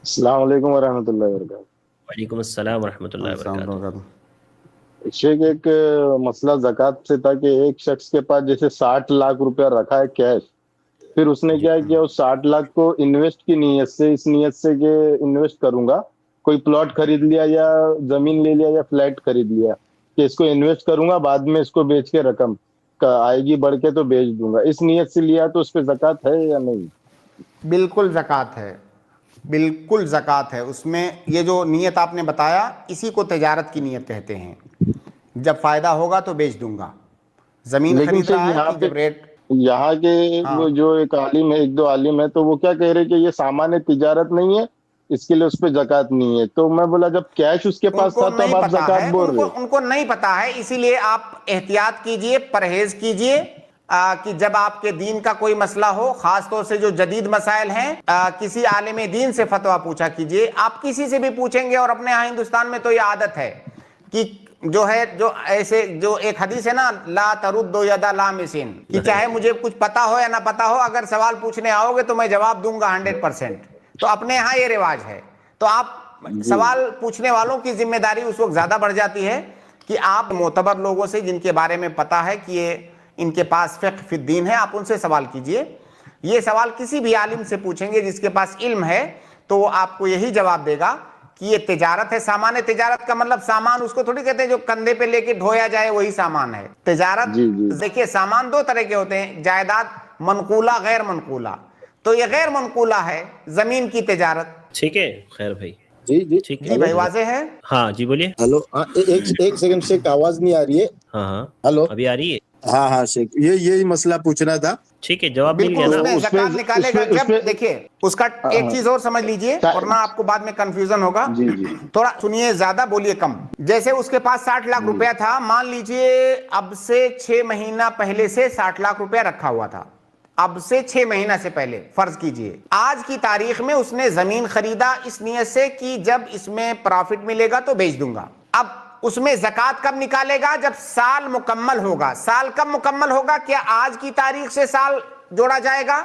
السلام علیکم ورحمۃ اللہ وبرکاتہ۔ وعلیکم السلام ورحمۃ اللہ وبرکاتہ۔ شیخ ایک مسئلہ زکوٰۃ سے تھا کہ ایک شخص کے پاس جیسے 60 لاکھ روپیہ رکھا ہے کیش، پھر اس نے کیا کیا اس 60 لاکھ کو انویسٹ کی نیت سے، اس نیت سے کہ انویسٹ کروں گا، کوئی پلاٹ خرید لیا یا زمین لے لیا یا فلیٹ خرید لیا کہ اس کو انویسٹ کروں گا، بعد میں اس کو بیچ کے رقم آئے گی بڑھ کے تو بیچ دوں گا، اس نیت سے لیا تو اس پہ زکوٰۃ ہے یا نہیں؟ بالکل زکوٰۃ ہے، بالکل زکوٰۃ ہے اس میں۔ یہ جو نیت آپ نے بتایا اسی کو تجارت کی نیت کہتے ہیں۔ جب فائدہ ہوگا تو بیچ دوں گا، زمین لیکن خرید رہا ہے کہ جب ریٹ یہاں کے وہ جو ایک عالم ہے، ایک دو عالم ہے، تو وہ کیا کہہ رہے کہ یہ سامان تجارت نہیں ہے، اس کے لیے اس پہ زکوٰۃ نہیں ہے۔ تو میں بولا جب کیش اس کے پاس تھا تب آپ زکوٰۃ بول رہے؟ ان کو نہیں پتا ہے، اسی لیے آپ احتیاط کیجئے، پرہیز کیجئے کہ جب آپ کے دین کا کوئی مسئلہ ہو، خاص طور سے جو جدید مسائل ہیں، کسی عالم دین سے فتویٰ پوچھا کیجئے۔ آپ کسی سے بھی پوچھیں گے، اور اپنے ہاں ہندوستان میں تو یہ عادت ہے کہ جو ایسے جو ایک حدیث ہے نا، لا ترد ید لامسین، کہ چاہے مجھے کچھ پتا ہو یا نہ پتا ہو، اگر سوال پوچھنے آؤ گے تو میں جواب دوں گا 100%۔ تو اپنے ہاں یہ رواج ہے، تو آپ سوال پوچھنے والوں کی ذمہ داری اس وقت زیادہ بڑھ جاتی ہے کہ آپ معتبر لوگوں سے، جن کے بارے میں پتا ہے کہ یہ ان کے پاس فقہ فی الدین ہے، آپ ان سے سوال کیجئے۔ یہ سوال کسی بھی عالم سے پوچھیں گے جس کے پاس علم ہے تو وہ آپ کو یہی جواب دے گا کہ یہ تجارت ہے۔ سامان تجارت کا مطلب سامان اس کو تھوڑی کہتے ہیں جو کندھے پہ لے کے ڈھویا جائے وہی سامان ہے تجارت۔ دیکھیے سامان دو طرح کے ہوتے ہیں، جائیداد منقولہ، غیر منقولہ۔ تو یہ غیر منقولہ ہے، زمین کی تجارت۔ ٹھیک ہے، خیر بھائی، جی بھائی واضح ہے؟ ہاں جی بولیے۔ ہلو، ایک سیکنڈ شیخ، آواز نہیں آ رہی ہے۔ ہاں ہلو، ابھی آ رہی ہے؟ ہاں شیخ، یہی مسئلہ پوچھنا تھا۔ ٹھیک ہے، جواب مل گیا نا۔ بالکل، زکوٰۃ نکالے گا جب، دیکھیے اس کا ایک چیز اور سمجھ لیجئے ورنہ آپ کو بعد میں کنفیوژن ہوگا۔ تھوڑا سنیے، زیادہ بولیے کم۔ جیسے اس کے پاس 60 لاکھ روپیہ تھا، مان لیجئے اب سے 6 مہینہ پہلے سے 60 لاکھ روپیہ رکھا ہوا تھا، اب سے 6 مہینہ سے پہلے فرض کیجئے آج کی تاریخ میں اس نے زمین خریدا اس نیت سے کہ جب اس میں پرافٹ ملے گا تو بیچ دوں گا۔ اب اس میں زکوٰۃ کب نکالے گا؟ جب سال مکمل ہوگا۔ سال کب مکمل ہوگا؟ کیا آج کی تاریخ سے سال جوڑا جائے گا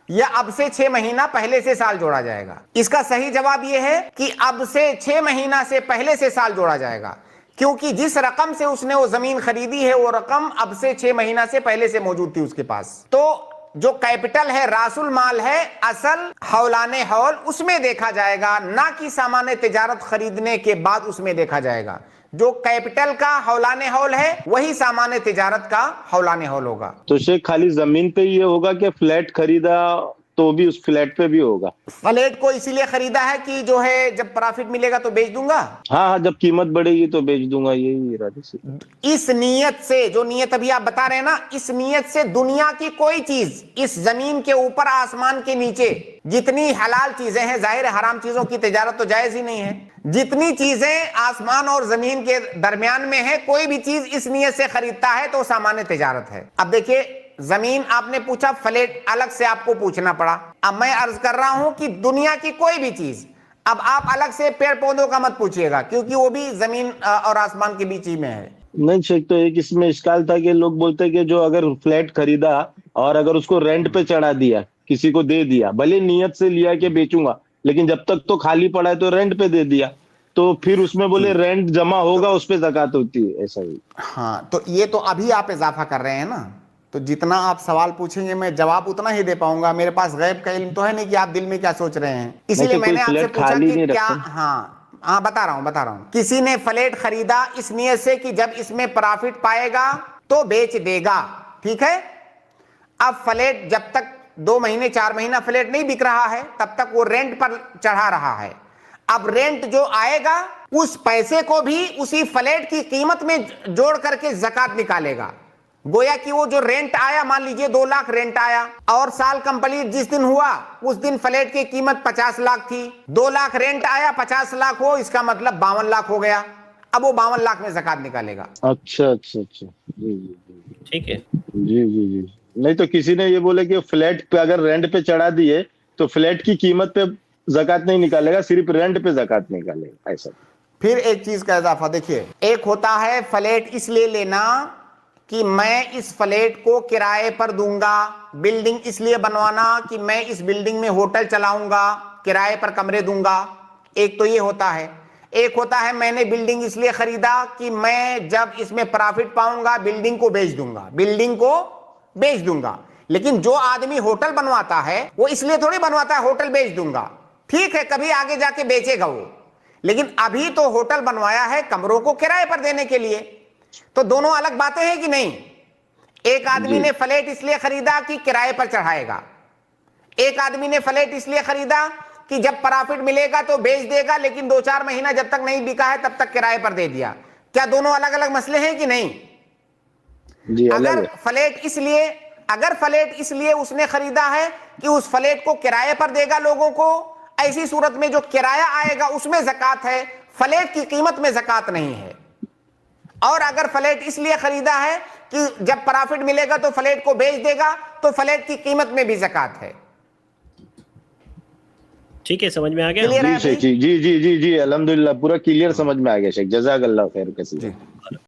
یا اب سے 6 مہینہ پہلے سے سال جوڑا جائے گا؟ اس کا صحیح جواب یہ ہے کہ اب سے 6 مہینہ سے پہلے سے سال جوڑا جائے گا، کیونکہ جس رقم سے اس نے وہ زمین خریدی ہے وہ رقم اب سے 6 مہینہ سے پہلے سے موجود تھی اس کے پاس۔ تو جو کیپٹل ہے، راس المال ہے، اصل حولان حول اس میں دیکھا جائے گا، نہ کہ سامان تجارت خریدنے کے بعد اس میں دیکھا جائے گا۔ جو کیپٹل کا حولان حول ہے وہی سامان تجارت کا حولان حول ہوگا۔ تو شیخ خالی زمین پہ یہ ہوگا کہ فلیٹ خریدا تو بھی اس فلیٹ پہ بھی ہوگا؟ فلیٹ کو اسی لیے خریدا ہے کہ جو ہے جب پرافٹ ملے گا تو بیچ دوں گا۔ ہاں، جب قیمت بڑھے گی تو بیچ دوں گا، یہی ارادے سے۔ اس نیت سے، جو نیت ابھی آپ بتا رہے ہیں نا، اس نیت سے دنیا کی کوئی چیز، اس زمین کے اوپر آسمان کے نیچے جتنی حلال چیزیں ہیں، ظاہر حرام چیزوں کی تجارت تو جائز ہی نہیں ہے، جتنی چیزیں آسمان اور زمین کے درمیان میں ہے، کوئی بھی چیز اس نیت سے خریدتا ہے تو سامان تجارت ہے۔ اب دیکھیے زمین آپ نے پوچھا، فلیٹ الگ سے آپ کو پوچھنا پڑا۔ اب میں عرض کر رہا ہوں کہ دنیا کی کوئی بھی چیز، اب آپ الگ سے پیڑ پودوں کا مت پوچھئے گا کیونکہ وہ بھی زمین اور آسمان کے بیچ ہی میں ہے۔ نہیں شیخ، تو ایک اس میں اشکال تھا کہ لوگ بولتے کہ جو اگر فلیٹ خریدا اور اگر اس کو رینٹ پہ چڑھا دیا، کسی کو دے دیا، بھلے نیت سے لیا کہ بیچوں گا، لیکن جب تک تو خالی پڑا ہے تو رینٹ پہ دے دیا، تو پھر اس میں بولے رینٹ جمع ہوگا اس پہ زکوٰۃ ہوتی ہے، ایسا ہی۔ ہاں، تو یہ تو ابھی آپ اضافہ کر رہے ہیں نا، تو جتنا آپ سوال پوچھیں گے میں جواب اتنا ہی دے پاؤں گا۔ میرے پاس غیب کا علم تو ہے نہیں کہ آپ دل میں کیا سوچ رہے ہیں، اسی لیے میں نے آپ سے پوچھا کہ کیا، ہاں بتا رہا ہوں، کسی نے فلیٹ خریدا اس نیت سے کہ جب اس میں پرافٹ پائے گا تو بیچ دے گا، ٹھیک ہے؟ اب فلیٹ جب تک 2 مہینے 4 مہینہ فلیٹ نہیں بک رہا ہے تب تک وہ رینٹ پر چڑھا رہا ہے۔ اب رینٹ جو آئے گا اس پیسے کو بھی اسی فلیٹ کی قیمت میں جوڑ کر کے زکوٰۃ نکالے گا۔ گویا کہ وہ جو رینٹ آیا، مان لیجئے 2 لاکھ رینٹ آیا اور سال کمپلیٹ جس دن ہوا اس دن فلیٹ کی قیمت 50 لاکھ تھی، 2 لاکھ رینٹ آیا، 50 لاکھ ہو، اس کا مطلب 52 لاکھ ہو گیا۔ اب وہ 52 لاکھ میں زکوٰۃ نکالے گا۔ اچھا، جی، ٹھیک ہے، جی۔ نہیں تو کسی نے یہ بولے کہ فلیٹ پہ اگر رینٹ پہ چڑھا دیے تو فلیٹ کی قیمت پہ زکوٰۃ نہیں نکالے گا، صرف رینٹ پہ زکوٰۃ نکالے گا، ایسا۔ پھر ایک چیز کا اضافہ دیکھیے، ایک ہوتا ہے فلیٹ اس لیے لینا کہ میں اس فلیٹ کو کرائے پر دوں گا، بلڈنگ اس لیے بنوانا کہ میں اس بلڈنگ میں ہوٹل چلاؤں گا، کرائے پر کمرے دوں گا، ایک تو یہ ہوتا ہے. ایک ہوتا ہے میں نے بلڈنگ اس لیے خریدا کہ میں جب اس میں پرافٹ پاؤں گا بلڈنگ کو بیچ دوں گا، بلڈنگ کو بیچ دوں گا. لیکن جو آدمی ہوٹل بنواتا ہے وہ اس لیے تھوڑی بنواتا ہے ہوٹل بیچ دوں گا، ٹھیک ہے کبھی آگے جا کے بیچے گا وہ، لیکن ابھی تو ہوٹل بنوایا ہے کمروں کو کرائے پر دینے کے لیے. تو دونوں الگ باتیں ہیں کہ نہیں؟ ایک آدمی نے فلیٹ اس لیے خریدا کہ کرائے پر چڑھائے گا، ایک آدمی نے فلیٹ اس لیے خریدا کہ جب پرافٹ ملے گا تو بیچ دے گا، لیکن 2-4 مہینہ جب تک نہیں بکا ہے تب تک کرائے پر دے دیا. کیا دونوں الگ الگ مسئلے ہیں کہ نہیں؟ اگر فلیٹ اس لیے اس نے خریدا ہے کہ اس فلیٹ کو کرائے پر دے گا لوگوں کو، ایسی صورت میں جو کرایہ آئے گا اس میں زکوٰۃ ہے، فلیٹ کی قیمت میں زکوٰۃ نہیں ہے. اور اگر فلیٹ اس لیے خریدا ہے کہ جب پرافٹ ملے گا تو فلیٹ کو بیچ دے گا تو فلیٹ کی قیمت میں بھی زکوٰۃ ہے. ٹھیک ہے، سمجھ میں آ گیا؟ جی شیخ جی الحمدللہ پورا کلیئر سمجھ میں آ گیا شیخ، جزاک اللہ خیر کثیر.